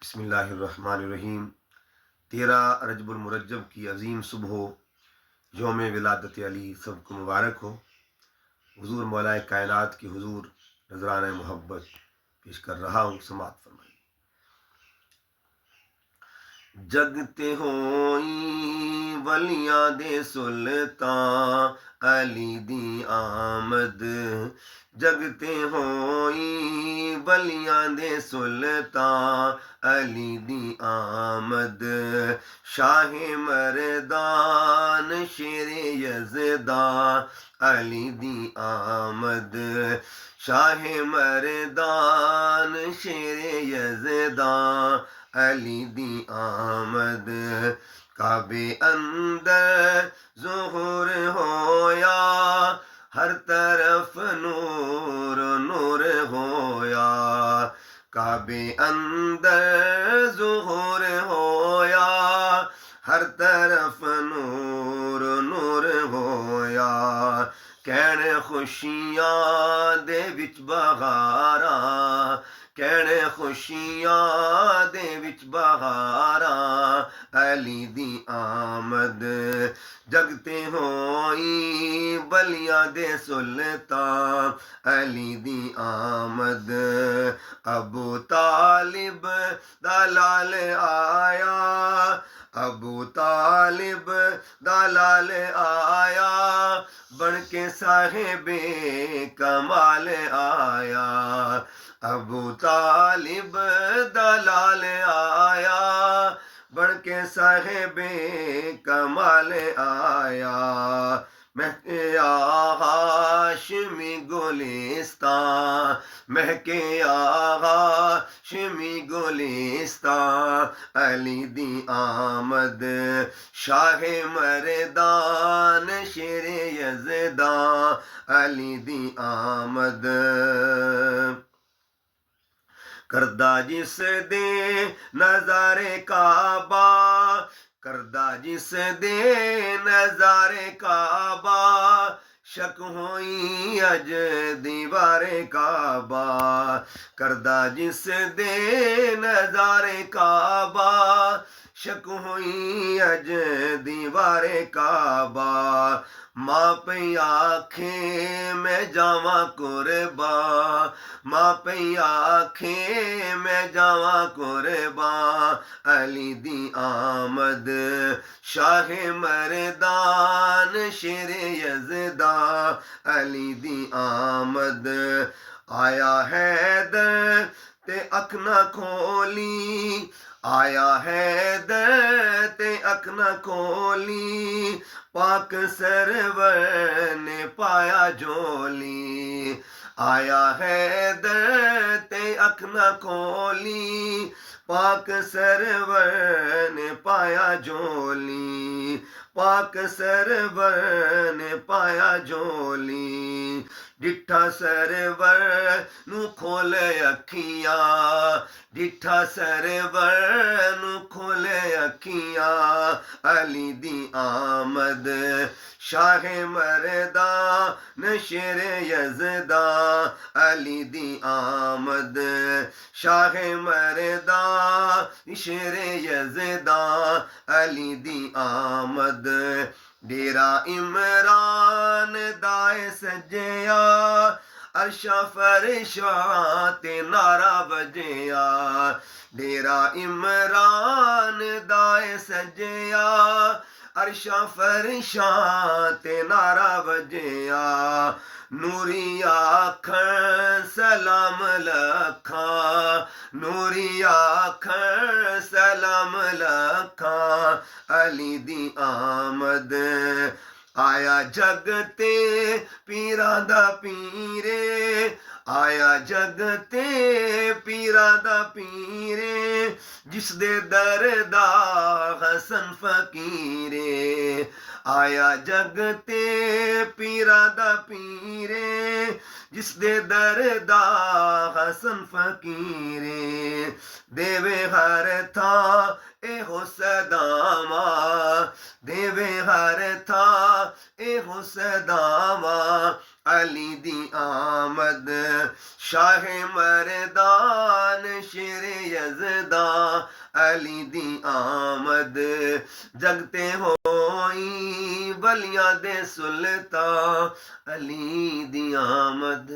बिस्मिल्लाहिर्रहमानिर्रहीम। 13 रजबुल मुरज्जब की अजीम सुबह यौम विलादत अली सबको मुबारक हो। हुजूर मौलाए कायनात की हुजूर नजरान मोहब्बत पेश कर रहा हूँ, समात फरमाइए। जगते होई वलियां दे सुल्तान अली दी आमद, जगते होई वलियां दे सुल्तान अली दी आमद। शाहे मरदान शेरे यज़दा अली दी आमद, शाहे मरदान शेरे यज़दा अली दी आमद। काबे अंदर ज़ुहूर होया, हर तरफ नूर नूर होया। काबे अंदर ज़ुहूर होया, हर तरफ नूर नूर होया। कहने खुशियां दे विच बहारा, कहने खुशियां दे विच बहारा अली दी आमद। जगते होई बलियां दे सुल्तान अली दी आमद। अबू तालिब दा लाल आया, अबू तालिब दा लाल आया, बन के साहिबे कमाल आया। अबू तालिब दा लाल आया, बन के साहिबे कमाल आया। महके हाशिमी गुलिस्तान, महके हाशिमी गुलिस्तान अली दी आमद। शाहे मरदान शेरे यज़दा अली दी आमद। करदा जिस दे नज़ारे काबा, करदा जिस दे नज़ारे काबा, शक होई अज दीवारे काबा। करदा जिस दे नज़ारे काबा, शक हुई अज दीवारे काबा। माँ पे आखे मैं जावा कुरबा, माँ पे आखे मैं जावा कुरबा अली दी आमद। शाहे मरदान शेरे यज़दा अली दी आमद। आया हैदर ते अख न खोली, आया हैदर ते अख न खोली, पाक सरवर ने पाया झोली। आया हैदर ते अख न खोली, पाक सरवर ने पाया झोली, पाक सरवर ने पाया झोली। डिठा सरवर नू खोले अखियां, डिठा सरवर नू खोले अखियां अली दी आमद। शाहे मरदान शेरे यज़दा अली दी आमद। शाहे मरदान शेरे यज़दा अली दी आमद। डेरा इमरान दाए सजया, अर्शा फरिशा ते नारा बजया। डेरा इमरान दाए सजया, अर्शा फरिशा ते नारा बजया। नूरी आखन सलाम लखा, नूरी आखन सलाम लखा अली दी आमद। आया जगते पीरा दा पीरे, आया जगते पीरा दा पीरे, जिस दे दरदा हसन फकीरे। आया जगते पीरा दा पीरे, जिस दे दरदा हसन फकीरे। देवे हर था एहो सदावा, देवे हर था एहो सदावा अली दी आमद शाह मरदान शेर यज़दा अली दी आमद जगते होई वलियां दे सुल्तान अली दी आमद।